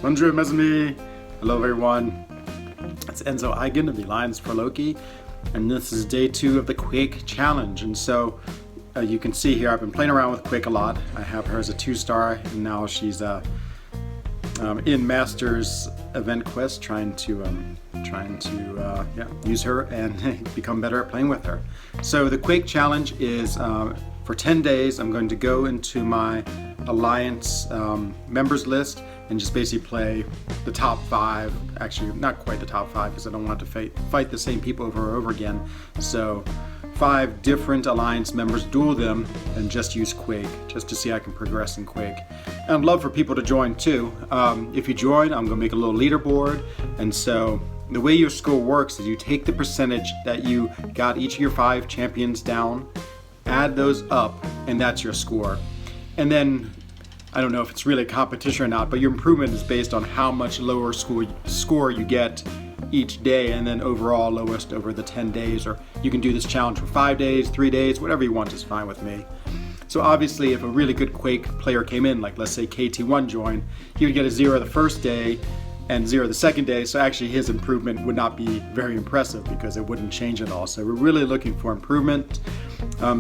Bonjour, mes amis. Hello, everyone. It's Enzo Eigen of the Alliance for Loki, and this is day 2 of the Quake challenge. And so you can see here, I've been playing around with Quake a lot. I have her as a 2-star, and now she's in Masters event quest, trying to use her and become better at playing with her. So the Quake challenge is for 10 days. I'm going to go into my Alliance members list and just basically play the top 5, actually not quite the top 5 because I don't want to fight the same people over and over again. So 5 different Alliance members, duel them, and just use Quake, just to see how I can progress in Quake. And I'd love for people to join too. If you join, I'm gonna make a little leaderboard, and so the way your score works is you take the percentage that you got each of your 5 champions down, add those up, and that's your score. And then, I don't know if it's really a competition or not, but your improvement is based on how much lower score you get each day, and then overall lowest over the 10 days. Or you can do this challenge for 5 days, 3 days, whatever you want is fine with me. So obviously if a really good Quake player came in, like let's say KT1 joined, he would get a 0 the first day and 0 the second day, so actually his improvement would not be very impressive because it wouldn't change at all. So we're really looking for improvement.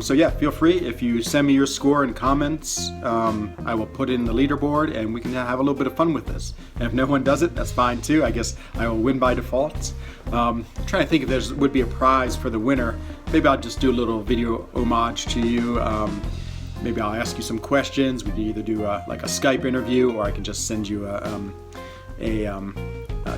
So yeah, feel free, if you send me your score in comments, I will put it in the leaderboard and we can have a little bit of fun with this. And if no one does it, that's fine too. I guess I will win by default. I'm trying to think if there would be a prize for the winner. Maybe I'll just do a little video homage to you. Maybe I'll ask you some questions. We can either do like a Skype interview, or I can just send you a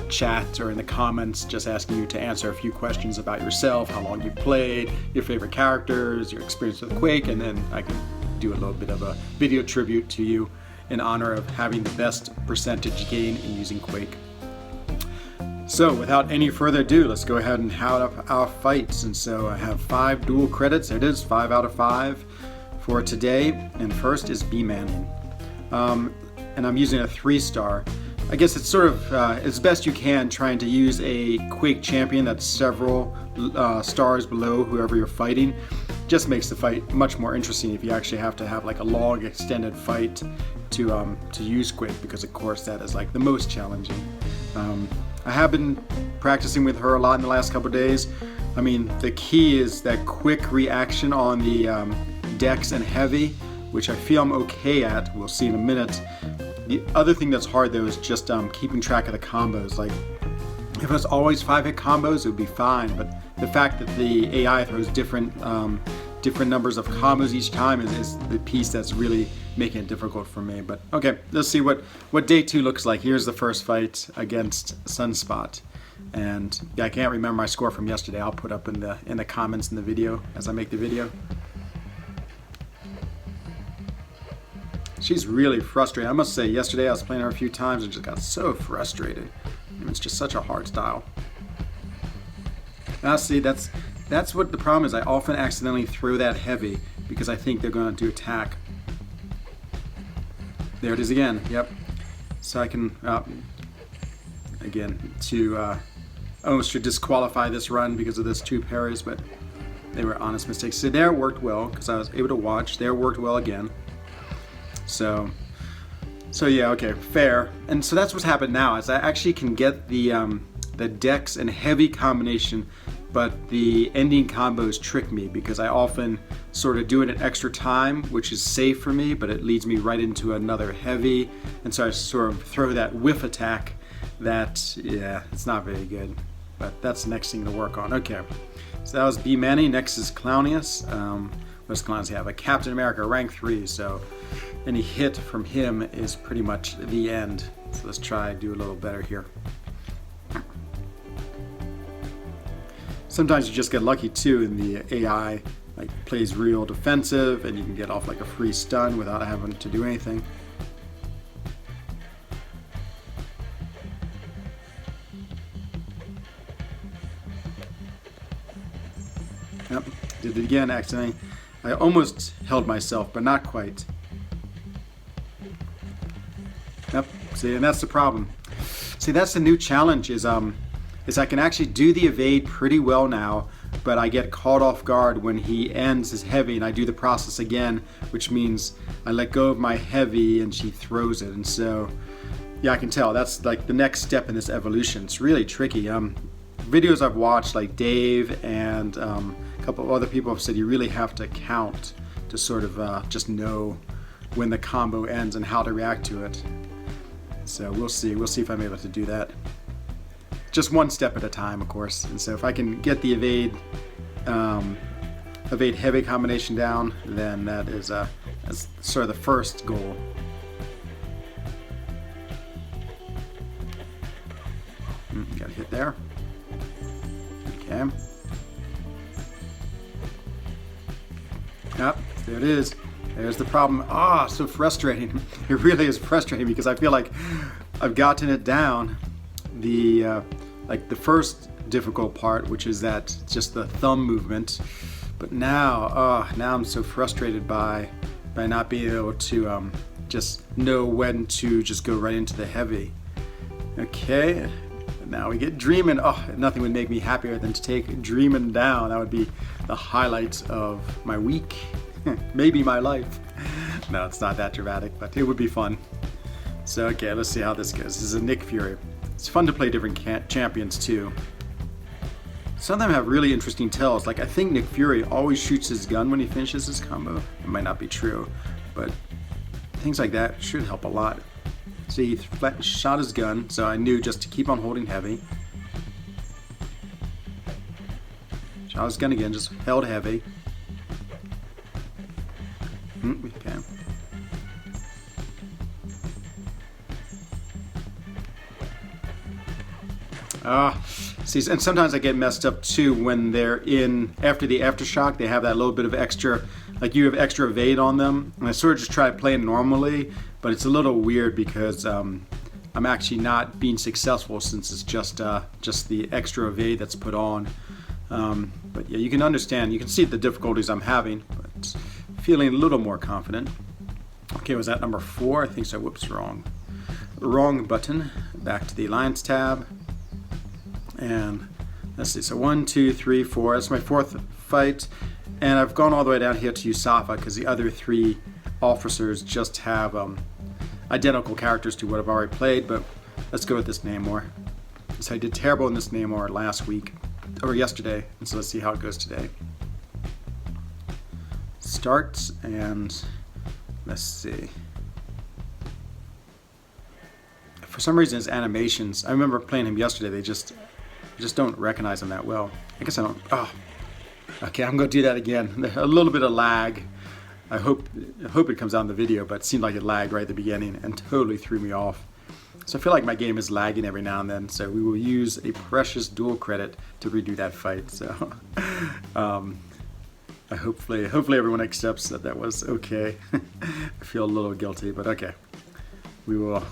chat or in the comments just asking you to answer a few questions about yourself, how long you played, your favorite characters, your experience with Quake, and then I can do a little bit of a video tribute to you in honor of having the best percentage gain in using Quake. So without any further ado, let's go ahead and have our fights. And so I have 5 dual credits. It is 5 out of 5 for today, and first is B Manning. And I'm using a 3-star. I guess it's sort of as best you can trying to use a Quake champion that's several stars below whoever you're fighting. Just makes the fight much more interesting if you actually have to have like a long extended fight to use Quake, because of course that is like the most challenging. I have been practicing with her a lot in the last couple of days. I mean, the key is that quick reaction on the Dex and Heavy, which I feel I'm okay at. We'll see in a minute. The other thing that's hard though is just keeping track of the combos. Like if it was always 5-hit combos, it would be fine, but the fact that the AI throws different numbers of combos each time is the piece that's really making it difficult for me. But okay, let's see what day 2 looks like. Here's the first fight against Sunspot. And yeah, I can't remember my score from yesterday. I'll put up in the comments in the video as I make the video. She's really frustrated. I must say, yesterday I was playing her a few times and just got so frustrated. It's just such a hard style. Now see, that's what the problem is. I often accidentally throw that Heavy because I think they're going to attack. There it is again. Yep. So I can again to almost should disqualify this run because of this 2 parries, but they were honest mistakes. So there it worked well because I was able to watch. There it worked well again. So yeah, okay, fair. And so that's what's happened now, is I actually can get the Dex and Heavy combination, but the ending combos trick me because I often sort of do it an extra time, which is safe for me, but it leads me right into another Heavy, and so I sort of throw that whiff attack that, yeah, it's not very good, but that's the next thing to work on. Okay, so that was B Manny. Next is Clownius. What does Clownius have? A Captain America rank 3, so any hit from him is pretty much the end. So let's try to do a little better here. Sometimes you just get lucky too, in the AI like plays real defensive and you can get off like a free stun without having to do anything. Yep, did it again accidentally. I almost held myself, but not quite. Yep, see, and that's the problem. See, that's the new challenge is I can actually do the evade pretty well now, but I get caught off guard when he ends his Heavy and I do the process again, which means I let go of my Heavy and she throws it. And so Yeah, I can tell. That's like the next step in this evolution. It's really tricky. Videos I've watched, like Dave and a couple of other people have said you really have to count to sort of just know when the combo ends and how to react to it. So we'll see. We'll see if I'm able to do that. Just one step at a time, of course. And so if I can get the evade heavy combination down, then that's sort of the first goal. Got a hit there. Okay. Yep, there it is. There's the problem. Ah, so frustrating. It really is frustrating because I feel like I've gotten it down. Like the first difficult part, which is that just the thumb movement. But now I'm so frustrated by not being able to just know when to just go right into the heavy. Okay. Now we get Dreamin'. Oh, nothing would make me happier than to take Dreamin' down. That would be the highlight of my week, maybe my life. No, it's not that dramatic, but it would be fun. So, okay, let's see how this goes. This is a Nick Fury. It's fun to play different champions too. Some of them have really interesting tells. Like I think Nick Fury always shoots his gun when he finishes his combo. It might not be true, but things like that should help a lot. See, he shot his gun, so I knew just to keep on holding heavy. Shot his gun again, just held heavy. Okay. See, and sometimes I get messed up too when they're after the aftershock, they have that little bit of extra, like you have extra evade on them. And I sort of just try playing normally, but it's a little weird because I'm actually not being successful since it's just the extra evade that's put on. But yeah, you can understand, you can see the difficulties I'm having, but feeling a little more confident. Okay, was that number 4? I think so. Whoops, wrong button. Back to the Alliance tab. And let's see, so 1, 2, 3, 4. That's my 4th fight. And I've gone all the way down here to Yusafa because the other 3 officers just have identical characters to what I've already played, but let's go with this Namor. So I did terrible in this Namor last week, or yesterday, and so let's see how it goes today. Start, and let's see. For some reason his animations, I remember playing him yesterday, they just don't recognize him that well. I guess I don't, okay, I'm gonna do that again. A little bit of lag. I hope it comes out in the video, but it seemed like it lagged right at the beginning and totally threw me off. So I feel like my game is lagging every now and then, so we will use a precious dual credit to redo that fight. So hopefully everyone accepts that was okay. I feel a little guilty, but okay. We will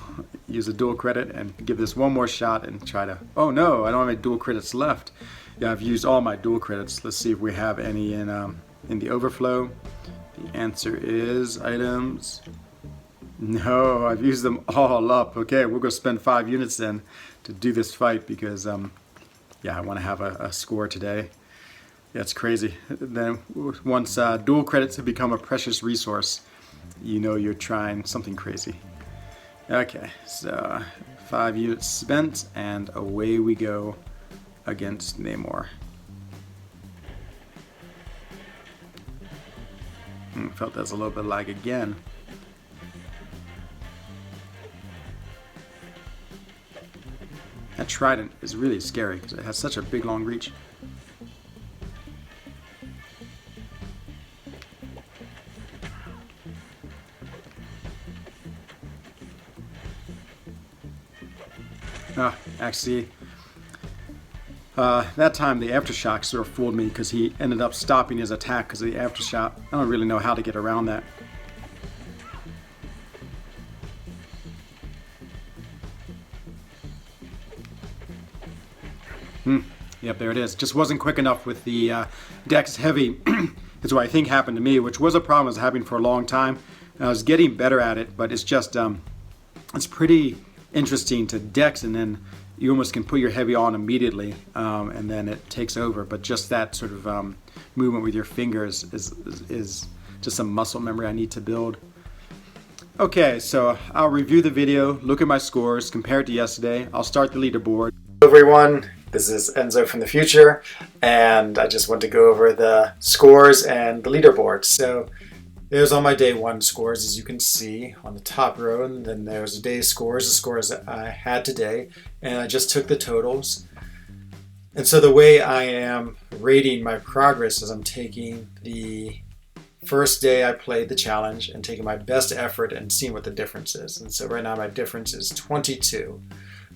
use a dual credit and give this one more shot and try to, oh no, I don't have any dual credits left. Yeah, I've used all my dual credits. Let's see if we have any in the overflow. The answer is items. No, I've used them all up. Okay, we're gonna spend 5 units then to do this fight because yeah, I want to have a score today. Yeah, it's crazy. Then once dual credits have become a precious resource, you know you're trying something crazy. Okay, so 5 units spent, and away we go against Namor. Felt there's a little bit of lag again. That trident is really scary because it has such a big long reach. Actually, that time the aftershock sort of fooled me because he ended up stopping his attack because of the aftershock. I don't really know how to get around that. Yep, there it is. Just wasn't quick enough with the Dex Heavy. Is what I think happened to me, which was a problem I was having for a long time. And I was getting better at it, but it's just, it's pretty interesting to Dex, and then you almost can put your heavy on immediately, and then it takes over. But just that sort of movement with your fingers is just some muscle memory I need to build. Okay, so I'll review the video, look at my scores compared to yesterday. I'll start the leaderboard. Hello everyone, this is Enzo from the future, and I just want to go over the scores and the leaderboard. So there's all my day one scores, as you can see on the top row, and then there's the day scores, the scores that I had today, and I just took the totals. And so the way I am rating my progress is I'm taking the first day I played the challenge and taking my best effort and seeing what the difference is. And so right now my difference is 22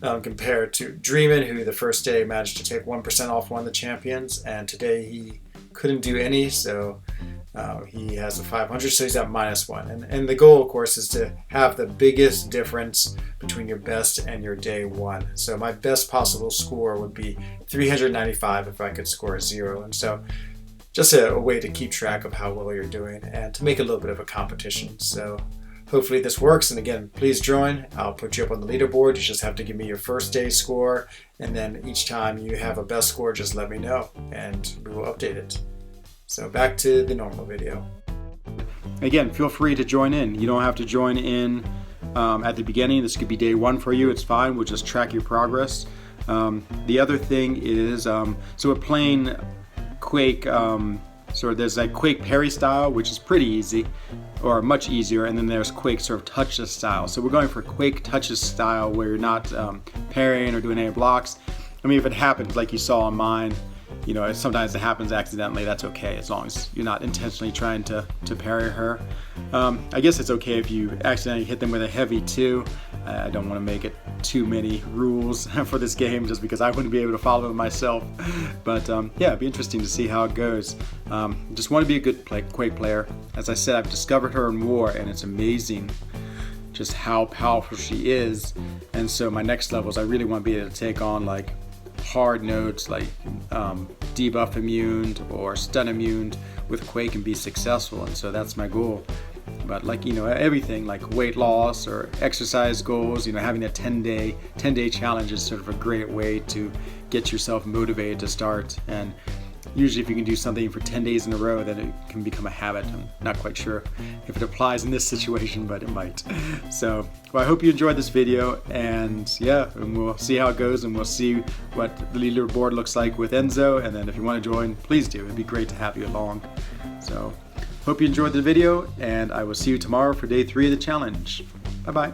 compared to Dreamin', who the first day managed to take 1% off one of the champions, and today he couldn't do any, so he has a 500, so he's at -1. And the goal, of course, is to have the biggest difference between your best and your day one. So my best possible score would be 395 if I could score a 0. And so just a way to keep track of how well you're doing and to make a little bit of a competition. So hopefully this works. And again, please join. I'll put you up on the leaderboard. You just have to give me your first day score. And then each time you have a best score, just let me know and we will update it. So back to the normal video. Again, feel free to join in. You don't have to join in at the beginning. This could be day one for you. It's fine. We'll just track your progress. The other thing is, so we're playing Quake, there's like Quake parry style, which is pretty easy, or much easier, and then there's Quake sort of touches style. So we're going for Quake touches style, where you're not parrying or doing any blocks. I mean, if it happens like you saw on mine, you know, sometimes it happens accidentally, that's okay, as long as you're not intentionally trying to parry her. I guess it's okay if you accidentally hit them with a heavy too. I don't want to make it too many rules for this game, just because I wouldn't be able to follow them myself. But yeah, it'd be interesting to see how it goes. Just want to be a good Quake player. As I said, I've discovered her in War, and it's amazing just how powerful she is. And so my next levels, I really want to be able to take on like hard nodes like debuff immune or stun immune with Quake and be successful, and so that's my goal. But like, you know, everything like weight loss or exercise goals, you know, having a 10-day challenge is sort of a great way to get yourself motivated to start. And usually if you can do something for 10 days in a row, then it can become a habit. I'm not quite sure if it applies in this situation, but it might. So, well, I hope you enjoyed this video, and yeah, and we'll see how it goes, and we'll see what the leaderboard looks like with Enzo. And then if you want to join, please do. It'd be great to have you along. So, hope you enjoyed the video, and I will see you tomorrow for day 3 of the challenge. Bye-bye.